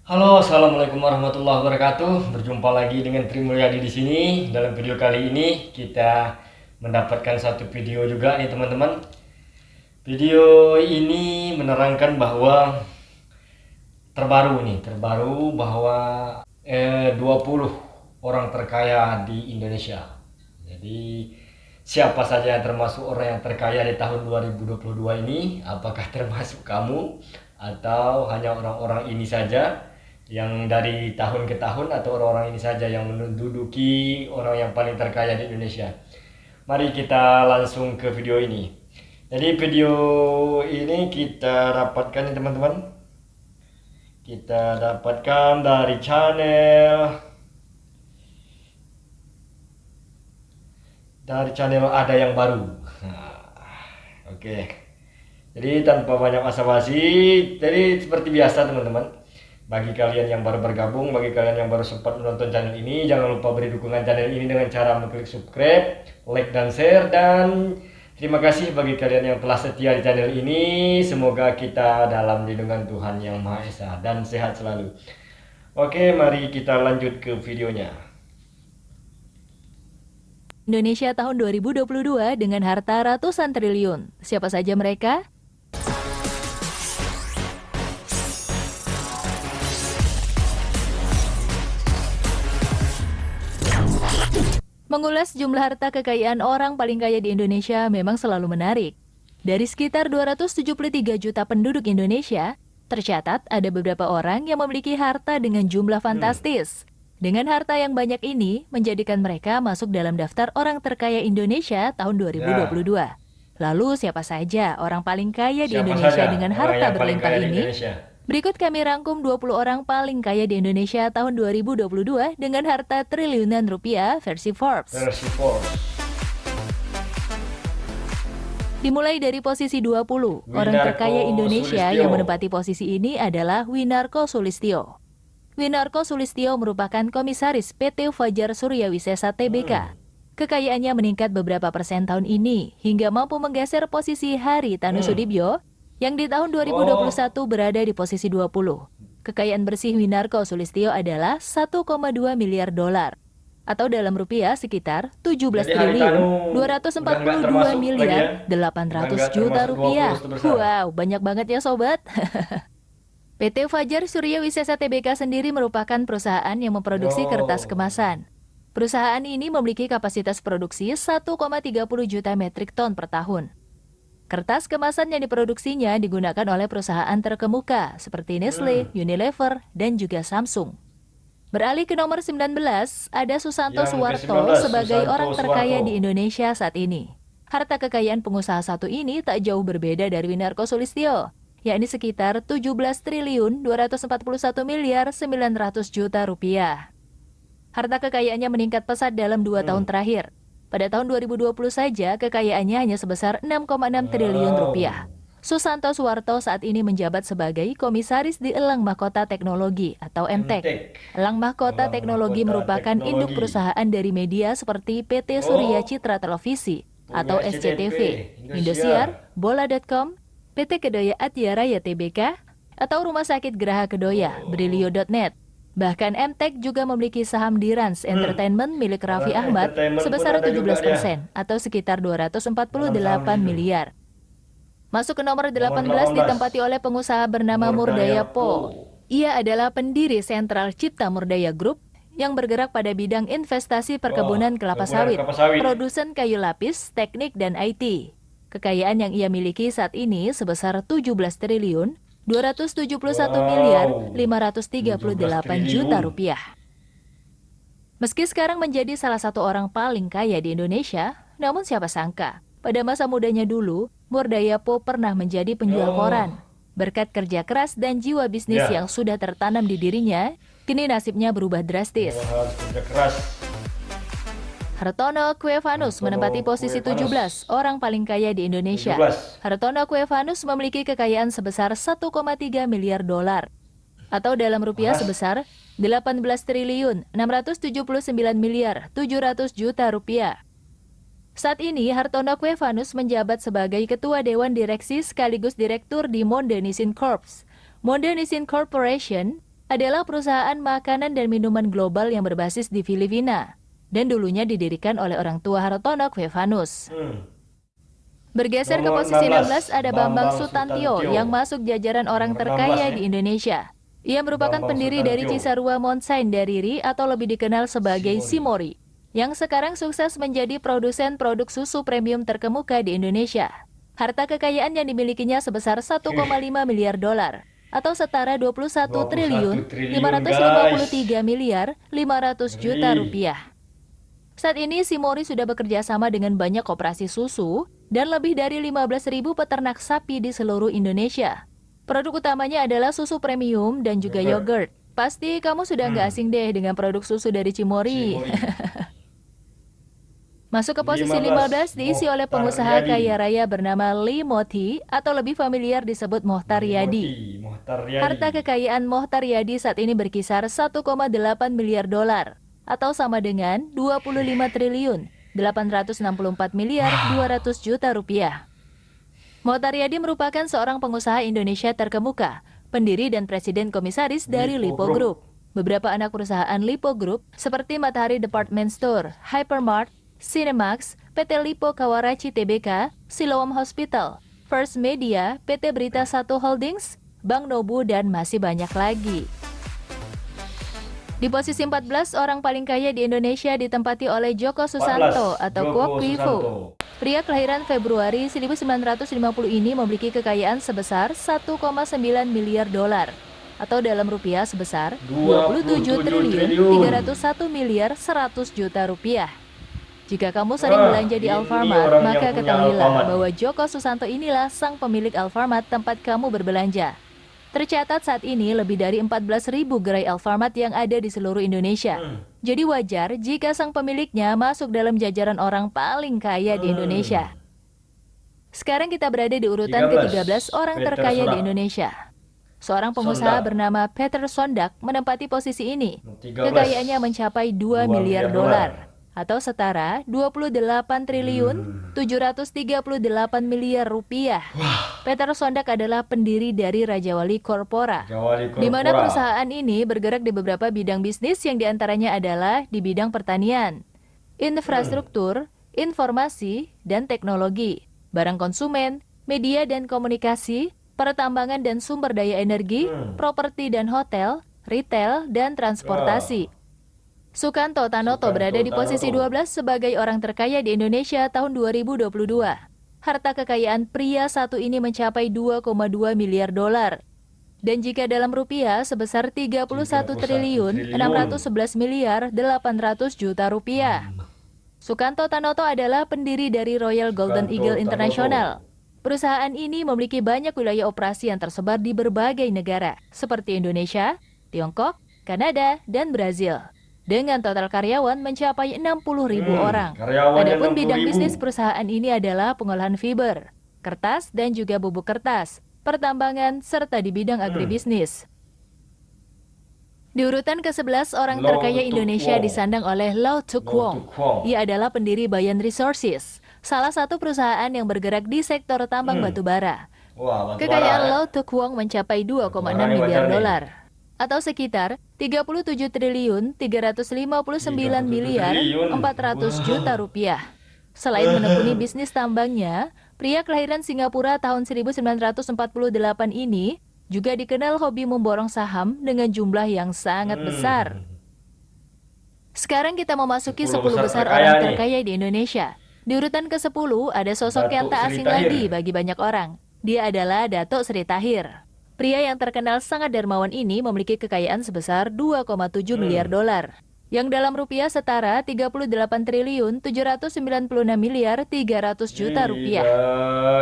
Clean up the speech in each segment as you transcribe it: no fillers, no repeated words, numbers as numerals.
Halo, assalamualaikum warahmatullahi wabarakatuh. Berjumpa lagi dengan Tri Mulyadi di sini. Dalam video kali ini kita mendapatkan satu video juga nih teman-teman. Video ini menerangkan bahwa terbaru bahwa 20 orang terkaya di Indonesia. Jadi siapa saja yang termasuk orang yang terkaya di tahun 2022 ini? Apakah termasuk kamu atau hanya orang-orang ini saja yang dari tahun ke tahun, atau orang-orang ini saja yang menduduki orang yang paling terkaya di Indonesia? Mari kita langsung ke video ini. Jadi video ini kita dapatkan nih teman-teman. Kita dapatkan dari channel ada yang baru. Oke. Jadi tanpa banyak basa-basi, jadi seperti biasa teman-teman. Bagi kalian yang baru bergabung, bagi kalian yang baru sempat menonton channel ini, jangan lupa beri dukungan channel ini dengan cara mengklik subscribe, like dan share. Dan terima kasih bagi kalian yang telah setia di channel ini. Semoga kita dalam lindungan Tuhan Yang Maha Esa dan sehat selalu. Oke, mari kita lanjut ke videonya. Indonesia tahun 2022 dengan harta ratusan triliun. Siapa saja mereka? Mengulas jumlah harta kekayaan orang paling kaya di Indonesia memang selalu menarik. Dari sekitar 273 juta penduduk Indonesia, tercatat ada beberapa orang yang memiliki harta dengan jumlah fantastis. Dengan harta yang banyak ini, menjadikan mereka masuk dalam daftar orang terkaya Indonesia tahun 2022. Lalu siapa saja orang paling kaya di Indonesia dengan harta berlimpah ini? Berikut kami rangkum 20 orang paling kaya di Indonesia tahun 2022 dengan harta triliunan rupiah versi Forbes. Dimulai dari posisi 20, orang terkaya Indonesia yang menempati posisi ini adalah Winarko Sulistyo. Winarko Sulistyo merupakan komisaris PT Fajar Surya Wisesa Tbk. Kekayaannya meningkat beberapa persen tahun ini, hingga mampu menggeser posisi Hari Tanu Sudibyo, yang di tahun 2021 berada di posisi 20. Kekayaan bersih Winarko Sulistyo adalah 1,2 miliar dolar, atau dalam rupiah sekitar 17 triliun 242 miliar 800 juta rupiah. Wow, banyak banget ya sobat. PT Fajar Surya Wisesa Tbk sendiri merupakan perusahaan yang memproduksi kertas kemasan. Perusahaan ini memiliki kapasitas produksi 1,30 juta metrik ton per tahun. Kertas kemasan yang diproduksinya digunakan oleh perusahaan terkemuka seperti Nestle, Unilever, dan juga Samsung. Beralih ke nomor 19, ada Susanto Suwarto sebagai orang terkaya di Indonesia saat ini. Harta kekayaan pengusaha satu ini tak jauh berbeda dari Winarko Sulistyo, yakni sekitar 17 triliun 241 miliar 900 juta rupiah. Harta kekayaannya meningkat pesat dalam 2 tahun terakhir. Pada tahun 2020 saja, kekayaannya hanya sebesar 6,6 triliun rupiah. Susanto Suwarto saat ini menjabat sebagai komisaris di Elang Mahkota Teknologi atau MTEK. Elang Mahkota Teknologi merupakan induk perusahaan dari media seperti PT Surya Citra Televisi atau SCTV, Indosiar, Bola.com, PT Kedoya Atyaraya Tbk, atau Rumah Sakit Geraha Kedoya, Brilio.net. Bahkan MTEK juga memiliki saham di Rans Entertainment milik Raffi Ahmad sebesar 17% atau sekitar 248 miliar. Masuk ke nomor 18 ditempati oleh pengusaha bernama Murdaya Po. Ia adalah pendiri Sentral Cipta Murdaya Group yang bergerak pada bidang investasi perkebunan kelapa sawit, produsen kayu lapis, teknik, dan IT. Kekayaan yang ia miliki saat ini sebesar 17 triliun 271 miliar 538 juta rupiah. Meski sekarang menjadi salah satu orang paling kaya di Indonesia, namun siapa sangka, pada masa mudanya dulu, Murdaya Po pernah menjadi penjual koran. Berkat kerja keras dan jiwa bisnis yang sudah tertanam di dirinya, kini nasibnya berubah drastis. Hartono Kuevanus menempati posisi 17 orang paling kaya di Indonesia. Hartono Kuevanus memiliki kekayaan sebesar 1,3 miliar dolar, atau dalam rupiah sebesar 18 triliun 679 miliar 700 juta rupiah. Saat ini, Hartono Kuevanus menjabat sebagai Ketua Dewan Direksi sekaligus Direktur di Monde Nissin Corp. Monde Nissin Corporation adalah perusahaan makanan dan minuman global yang berbasis di Filipina dan dulunya didirikan oleh orang tua Hartono Kwevanus. Bergeser ke Nomor posisi 16 16, ada Bambang Sutantio yang masuk jajaran orang Nomor terkaya 16 di Indonesia. Ia merupakan Bambang pendiri dari Sutantio. Cisarua Monsain Dariri atau lebih dikenal sebagai Simori. Simori, yang sekarang sukses menjadi produsen produk susu premium terkemuka di Indonesia. Harta kekayaan yang dimilikinya sebesar 1,5 miliar dolar atau setara 21 triliun 553 miliar 500 juta rupiah. Saat ini Simori sudah bekerja sama dengan banyak koperasi susu dan lebih dari 15.000 peternak sapi di seluruh Indonesia. Produk utamanya adalah susu premium dan juga yogurt. Pasti kamu sudah nggak asing deh dengan produk susu dari Cimori. Masuk ke posisi 15 diisi oleh pengusaha kaya raya bernama Lee Moti atau lebih familiar disebut Mohtar Yadi. Harta kekayaan Mohtar Yadi saat ini berkisar 1,8 miliar dolar atau sama dengan 25 triliun 864 miliar 200 juta rupiah. Mohtar Yadi merupakan seorang pengusaha Indonesia terkemuka, pendiri dan presiden komisaris dari Lipo Group. Beberapa anak perusahaan Lipo Group seperti Matahari Department Store, Hypermart, Cinemax, PT Lipo Kawarachi Tbk, Siloam Hospital, First Media, PT Berita Satu Holdings, Bank Nobu, dan masih banyak lagi. Di posisi 14, orang paling kaya di Indonesia ditempati oleh Joko Susanto atau Kwok Wifu. Pria kelahiran Februari 1950 ini memiliki kekayaan sebesar 1,9 miliar dolar atau dalam rupiah sebesar 27 triliun 301 miliar 100 juta rupiah. Jika kamu sering belanja di Alfamart, maka ketahuilah bahwa Joko Susanto inilah sang pemilik Alfamart tempat kamu berbelanja. Tercatat saat ini lebih dari 14.000 gerai Alfamart yang ada di seluruh Indonesia. Jadi wajar jika sang pemiliknya masuk dalam jajaran orang paling kaya di Indonesia. Sekarang kita berada di urutan ke-13 orang terkaya di Indonesia. Seorang pengusaha bernama Peter Sondak menempati posisi ini. Kekayaannya mencapai 2 miliar dolar atau setara 28 triliun 738 miliar rupiah. Peter Sondak adalah pendiri dari Raja Wali Corpora, di mana perusahaan ini bergerak di beberapa bidang bisnis yang diantaranya adalah di bidang pertanian, infrastruktur, informasi, dan teknologi, barang konsumen, media dan komunikasi, pertambangan dan sumber daya energi, properti dan hotel, retail, dan transportasi. Sukanto Tanoto berada di posisi 12 sebagai orang terkaya di Indonesia tahun 2022. Harta kekayaan pria satu ini mencapai 2,2 miliar dolar. Dan jika dalam rupiah sebesar 31 triliun 611 miliar 800 juta rupiah. Sukanto Tanoto adalah pendiri dari Royal Golden Eagle International. Perusahaan ini memiliki banyak wilayah operasi yang tersebar di berbagai negara, seperti Indonesia, Tiongkok, Kanada, dan Brazil. Dengan total karyawan mencapai 60.000 orang. Adapun bidang bisnis perusahaan ini adalah pengolahan fiber, kertas dan juga bubuk kertas, pertambangan, serta di bidang agribisnis. Di urutan ke-11, orang terkaya Indonesia disandang oleh Lau Tuk Wong. Ia adalah pendiri Bayan Resources, salah satu perusahaan yang bergerak di sektor tambang batubara. Kekayaan Lau Tuk Wong mencapai 2,6 miliar dolar atau sekitar 37 triliun 359 miliar 400 juta rupiah. Selain menekuni bisnis tambangnya, pria kelahiran Singapura tahun 1948 ini juga dikenal hobi memborong saham dengan jumlah yang sangat besar. Sekarang kita memasuki 10 besar orang terkaya di Indonesia. Di urutan ke-10 ada sosok yang tak asing lagi bagi banyak orang. Dia adalah Datuk Sri Tahir. Pria yang terkenal sangat dermawan ini memiliki kekayaan sebesar 2,7 miliar dolar, yang dalam rupiah setara 38 triliun 796 miliar 300 juta rupiah.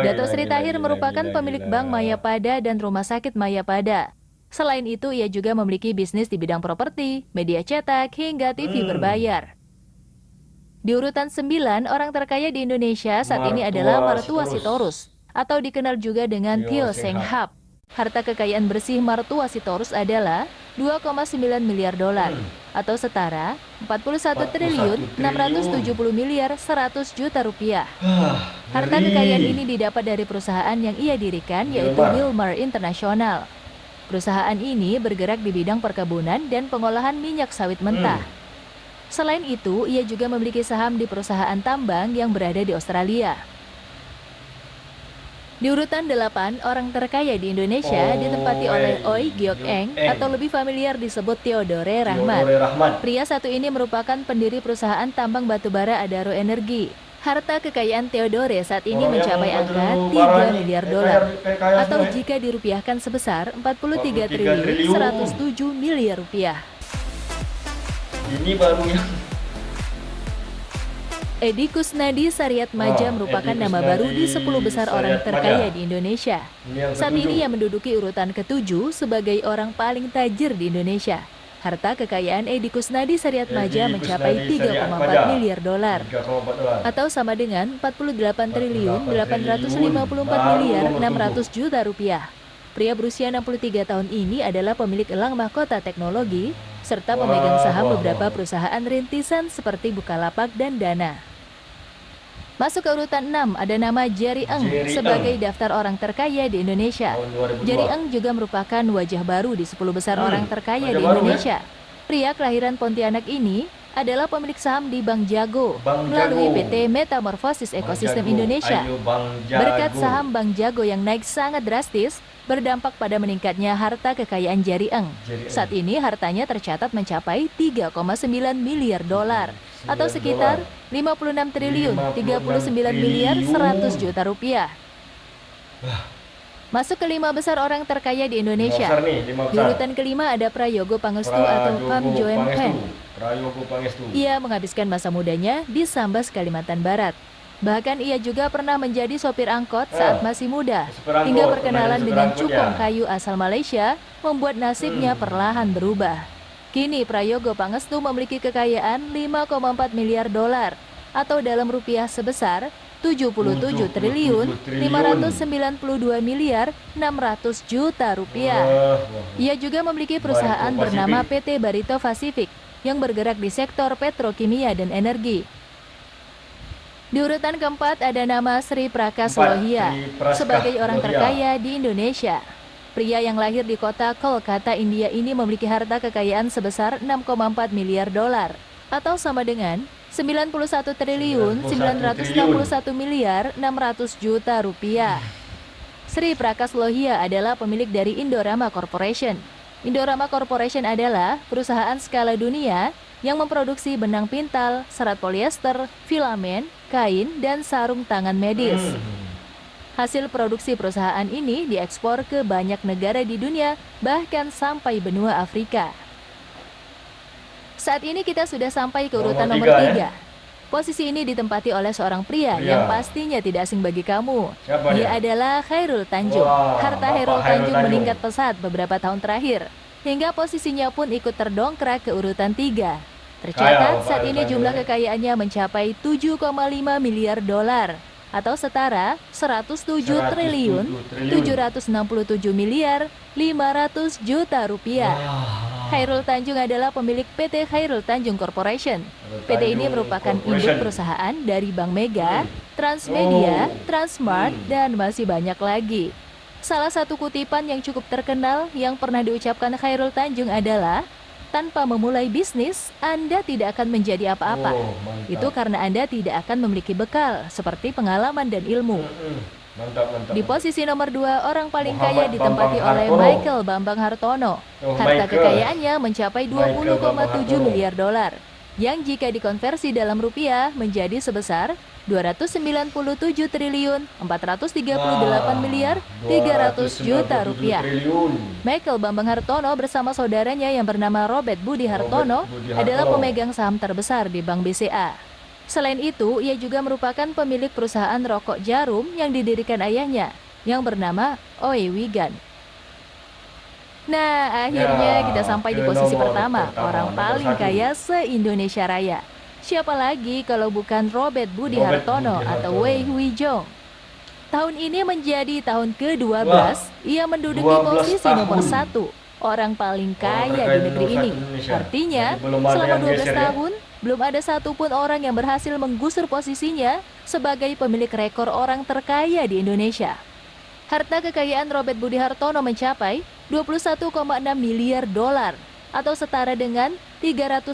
Datuk Sri Tahir merupakan pemilik Bank Mayapada dan Rumah Sakit Mayapada. Selain itu, ia juga memiliki bisnis di bidang properti, media cetak, hingga TV berbayar. Di urutan 9, orang terkaya di Indonesia saat ini adalah Martua Sitorus, atau dikenal juga dengan Tio Seng Hap. Harta kekayaan bersih Martua Sitorus adalah 2,9 miliar dolar atau setara 41 triliun 670 miliar 100 juta rupiah. Harta kekayaan ini didapat dari perusahaan yang ia dirikan yaitu Wilmar International. Perusahaan ini bergerak di bidang perkebunan dan pengolahan minyak sawit mentah. Selain itu, ia juga memiliki saham di perusahaan tambang yang berada di Australia. Di urutan 8, orang terkaya di Indonesia ditempati oleh Oi Geok Eng atau lebih familiar disebut Theodore Rahmat. Pria satu ini merupakan pendiri perusahaan tambang batubara Adaro Energi. Harta kekayaan Theodore saat ini mencapai angka 3 miliar dolar atau jika dirupiahkan sebesar 43 triliun 107 miliar rupiah. Ini baru yang Edi Kusnadi Saryatmadja merupakan nama baru di 10 besar orang terkaya di Indonesia. Saat ini ia menduduki urutan ke-7 sebagai orang paling tajir di Indonesia. Harta kekayaan Edi Kusnadi Saryatmadja mencapai 3,4 miliar dolar atau sama dengan 48 triliun 854 miliar 600 juta rupiah. Pria berusia 63 tahun ini adalah pemilik elang mahkota teknologi serta pemegang saham beberapa perusahaan rintisan seperti Bukalapak dan Dana. Masuk ke urutan 6, ada nama Jerry Eng sebagai daftar orang terkaya di Indonesia. Jerry Eng juga merupakan wajah baru di 10 besar orang terkaya di Indonesia. Pria kelahiran Pontianak ini adalah pemilik saham di Bank Jago melalui PT Metamorfosis Ekosistem Indonesia. Berkat saham Bank Jago yang naik sangat drastis, berdampak pada meningkatnya harta kekayaan Jerry Eng. Saat ini hartanya tercatat mencapai 3,9 miliar dolar atau sekitar 56 triliun 39 miliar 100 juta rupiah. Masuk ke 5 besar orang terkaya di Indonesia. Di urutan kelima ada Prayogo Pangestu atau Pham Joen Phen. Ia menghabiskan masa mudanya di Sambas, Kalimantan Barat. Bahkan ia juga pernah menjadi sopir angkot saat masih muda, hingga perkenalan dengan cupong kayu asal Malaysia membuat nasibnya perlahan berubah. Kini Prayogo Pangestu memiliki kekayaan 5,4 miliar dolar atau dalam rupiah sebesar 77 triliun 592 miliar 600 juta rupiah. Ia juga memiliki perusahaan bernama PT Barito Pacific yang bergerak di sektor petrokimia dan energi. Di urutan keempat ada nama Sri Prakas Lohia sebagai orang terkaya di Indonesia. Pria yang lahir di kota Kolkata, India ini memiliki harta kekayaan sebesar 6,4 miliar dolar atau sama dengan 91 triliun 961 miliar 600 juta rupiah. Sri Prakas Lohia adalah pemilik dari Indorama Corporation. Indorama Corporation adalah perusahaan skala dunia yang memproduksi benang pintal, serat polyester, filamen, kain, dan sarung tangan medis. Hasil produksi perusahaan ini diekspor ke banyak negara di dunia, bahkan sampai benua Afrika. Saat ini kita sudah sampai ke urutan nomor 3. Posisi ini ditempati oleh seorang pria yang pastinya tidak asing bagi kamu. Dia adalah Chairul Tanjung. Harta Chairul Tanjung meningkat pesat beberapa tahun terakhir, hingga posisinya pun ikut terdongkrak ke urutan 3. Tercatat saat ini jumlah kekayaannya mencapai 7,5 miliar dolar atau setara 107 triliun 767 miliar 500 juta rupiah. Chairul Tanjung adalah pemilik PT Chairul Tanjung Corporation. PT ini merupakan induk perusahaan dari Bank Mega, Transmedia, Transmart, dan masih banyak lagi. Salah satu kutipan yang cukup terkenal yang pernah diucapkan Chairul Tanjung adalah, tanpa memulai bisnis, Anda tidak akan menjadi apa-apa. Itu karena Anda tidak akan memiliki bekal, seperti pengalaman dan ilmu. Di posisi nomor 2, orang paling kaya ditempati oleh Michael Bambang Hartono. Harta kekayaannya mencapai 20,7 miliar dolar, yang jika dikonversi dalam rupiah menjadi sebesar 297 triliun 438 miliar 300 juta rupiah. Michael Bambang Hartono bersama saudaranya yang bernama Robert Budi Hartono adalah pemegang saham terbesar di Bank BCA. Selain itu, ia juga merupakan pemilik perusahaan rokok jarum yang didirikan ayahnya, yang bernama Oi Wigan. Nah, akhirnya kita sampai di posisi pertama, orang paling kaya se-Indonesia Raya. Siapa lagi kalau bukan Robert Budi Hartono atau Wei Hui Jong. Tahun ini menjadi tahun ke-12, ia menduduki posisi nomor 1, orang paling kaya di negeri ini. Artinya, selama 12 tahun, belum ada satupun orang yang berhasil menggusur posisinya sebagai pemilik rekor orang terkaya di Indonesia. Harta kekayaan Robert Budi Hartono mencapai 21,6 miliar dolar atau setara dengan 310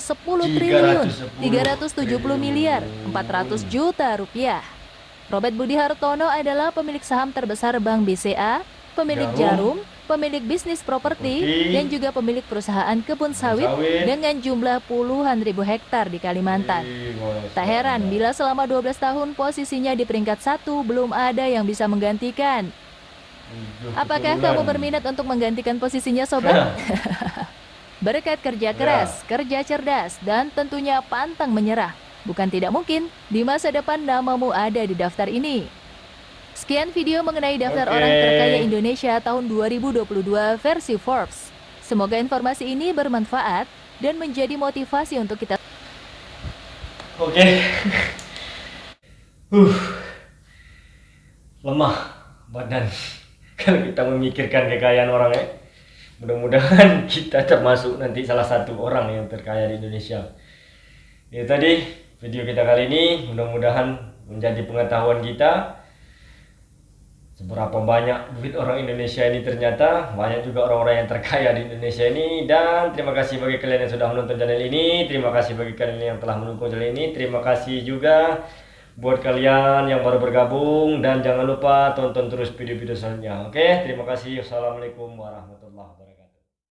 triliun 370 miliar 400 juta rupiah. Robert Budi Hartono adalah pemilik saham terbesar Bank BCA, pemilik Jarum, pemilik bisnis properti, dan juga pemilik perusahaan kebun sawit dengan jumlah puluhan ribu hektar di Kalimantan. Tak heran bila selama 12 tahun posisinya di peringkat 1 belum ada yang bisa menggantikan. Apakah kamu berminat untuk menggantikan posisinya, sobat? Berkat kerja keras, kerja cerdas, dan tentunya pantang menyerah, bukan tidak mungkin di masa depan namamu ada di daftar ini. Sekian video mengenai daftar orang terkaya Indonesia tahun 2022 versi Forbes. Semoga informasi ini bermanfaat dan menjadi motivasi untuk kita. Oke. Lemah badan kalau kita memikirkan kekayaan orang ya. Mudah-mudahan kita termasuk nanti salah satu orang yang terkaya di Indonesia. Itu tadi video kita kali ini, mudah-mudahan menjadi pengetahuan kita seberapa banyak duit orang Indonesia ini. Ternyata banyak juga orang-orang yang terkaya di Indonesia ini. Dan terima kasih bagi kalian yang sudah menonton channel ini, terima kasih bagi kalian yang telah mendukung channel ini, terima kasih juga buat kalian yang baru bergabung, dan jangan lupa tonton terus video-video selanjutnya. Oke, terima kasih. Wassalamualaikum warahmatullahi wabarakatuh.